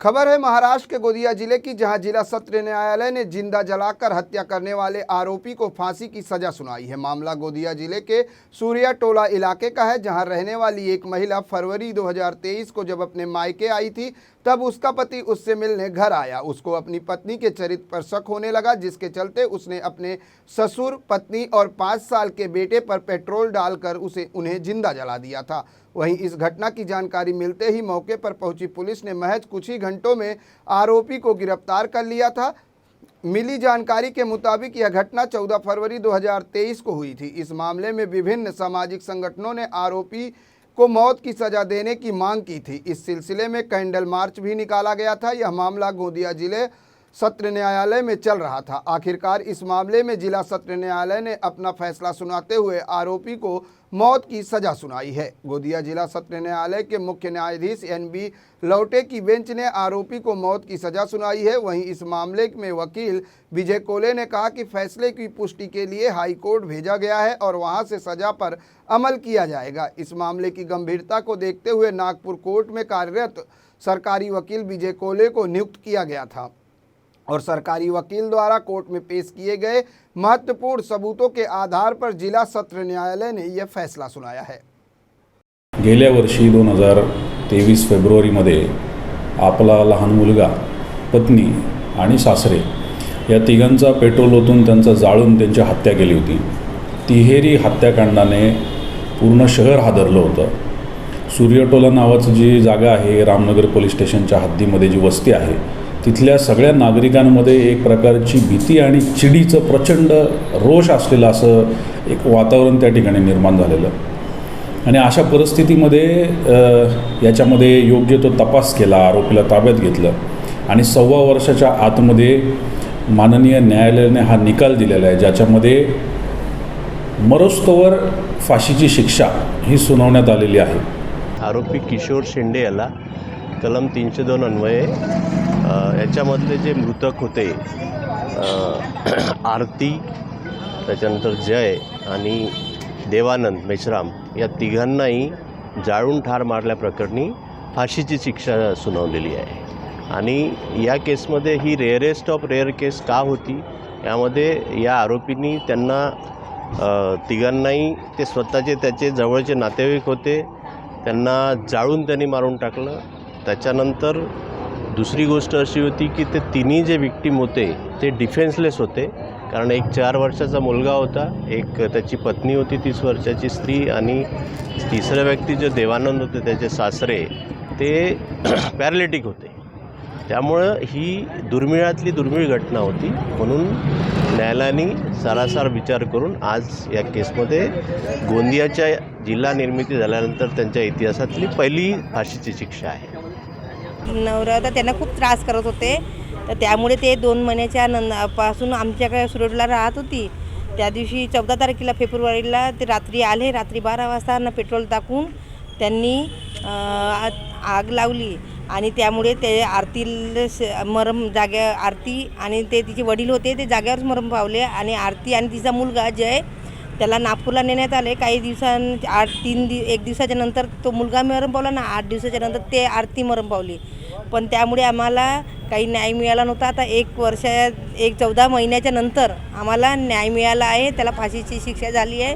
खबर है महाराष्ट्र के गोंदिया जिले की, जहां जिला सत्र न्यायालय ने जिंदा जलाकर हत्या करने वाले आरोपी को फांसी की सजा सुनाई है। मामला गोंदिया जिले के सूर्या टोला इलाके का है, जहां रहने वाली एक महिला फरवरी 2023 को जब अपने मायके आई थी, तब उसका पति उससे मिलने घर आया। उसको अपनी पत्नी के चरित्र पर शक होने लगा, जिसके चलते उसने अपने ससुर, पत्नी और 5 साल के बेटे पर पेट्रोल डालकर उन्हें जिंदा जला दिया था। वहीं इस घटना की जानकारी मिलते ही मौके पर पहुंची पुलिस ने महज कुछ ही घंटों में आरोपी को गिरफ्तार कर लिया था। मिली जानकारी के मुताबिक यह घटना 14 फरवरी 2023 को हुई थी। इस मामले में विभिन्न सामाजिक संगठनों ने आरोपी को मौत की सजा देने की मांग की थी। इस सिलसिले में कैंडल मार्च भी निकाला गया था। यह मामला गोंदिया जिले सत्र न्यायालय में चल रहा था। आखिरकार इस मामले में जिला सत्र न्यायालय ने अपना फैसला सुनाते हुए आरोपी को मौत की सजा सुनाई है। गोंदिया जिला सत्र न्यायालय के मुख्य न्यायाधीश NB लौटे की बेंच ने आरोपी को मौत की सजा सुनाई है। वहीं इस मामले में वकील विजय कोले ने कहा कि फैसले की पुष्टि के लिए हाई कोर्ट भेजा गया है और वहां से सजा पर अमल किया जाएगा। इस मामले की गंभीरता को देखते हुए नागपुर कोर्ट में कार्यरत सरकारी वकील विजय कोले को नियुक्त किया गया था और सरकारी वकील द्वारा कोर्ट में पेश किए गए महत्वपूर्ण सबूतों के आधार पर जिला सत्र न्यायालय ने यह फैसला सुनाया है। गेल्या वर्षी 2023 फेब्रुवारीमध्ये आपला लहान मुलगा, पत्नी आणि सासरे या तिघांचा पेट्रोल ओतून त्यांचा जाळून त्यांची हत्या केली होती। तिहेरी हत्याकांडाने पूर्ण शहर हादरलं होतं। सूर्यटोला नावाची जी जागा आहे, रामनगर पोलीस स्टेशनच्या हद्दीमध्ये जी वस्ती आहे, तिथल्या सगळ्या नागरिकांमध्ये एक प्रकारची भीती आणि चिडीचं प्रचंड रोष असलेलं असं एक वातावरण त्या ठिकाणी निर्माण झालेलं। आणि अशा परिस्थितीमध्ये याच्यामध्ये योग्य तो तपास केला, आरोपीला ताब्यात घेतलं आणि 1.25 वर्षाच्या आतमध्ये माननीय न्यायालयाने हा निकाल दिलेला आहे, ज्याच्यामध्ये मरोस्तवर फाशीची शिक्षा ही सुनावण्यात आलेली आहे। आरोपी किशोर शेंडे याला कलम 302 अन्वये याच्यामधले जे मृतक होते आरती, त्याच्यानंतर जय आणि देवानंद मेश्राम या तिघांनाही जाळून ठार मारल्याप्रकरणी फाशीची शिक्षा सुनावलेली आहे। आणि या केसमध्ये ही रेअरेस्ट ऑफ रेअर केस का होती, यामध्ये या आरोपींनी त्यांना तिघांनाही ते स्वतःचे त्याचे जवळचे नातेवाईक होते, त्यांना जाळून त्यांनी मारून टाकलं। त्याच्यानंतर दुसरी गोष्ट अशी होती की ते तिन्ही जे विक्टिम होते ते डिफेन्सलेस होते, कारण एक 4 वर्षाचा मुलगा होता, एक त्याची पत्नी होती 30 वर्षाची स्त्री, आणि तिसरा व्यक्ती जे देवानंद होते त्याचे सासरे ते पॅरालिटिक होते। त्यामुळं ही दुर्मिळातली दुर्मिळ घटना होती, म्हणून न्यायालयाने सारासार विचार करून आज या केसमध्ये गोंदियाच्या जिल्हा निर्मिती झाल्यानंतर त्यांच्या इतिहासातली पहिली फाशीची शिक्षा आहे। नवरा तर त्यांना खूप त्रास करत होते, तर त्यामुळे ते 2 महिन्याच्या पासून आमच्याकडे सुरतला राहत होती। त्या दिवशी 14 तारखेला फेब्रुवारीला ते रात्री आले, रात्री 12 वाजता ना पेट्रोल टाकून त्यांनी आग लावली आणि त्यामुळे ते आरतीला मरण जाग्या, आरती आणि ते तिचे वडील होते ते जाग्यावरच मरण पावले आणि आरती आणि तिचा मुलगा जय त्याला नागपूरला नेण्यात आले। काही एक दिवसाच्या नंतर तो मुलगा मरण पावला ना, 8 दिवसाच्या नंतर ते आरती मरण पावली। पण त्यामुळे आम्हाला काही न्याय मिळाला नव्हता। आता 14 महिन्याच्या नंतर आम्हाला न्याय मिळाला आहे, त्याला फाशीची शिक्षा झाली आहे।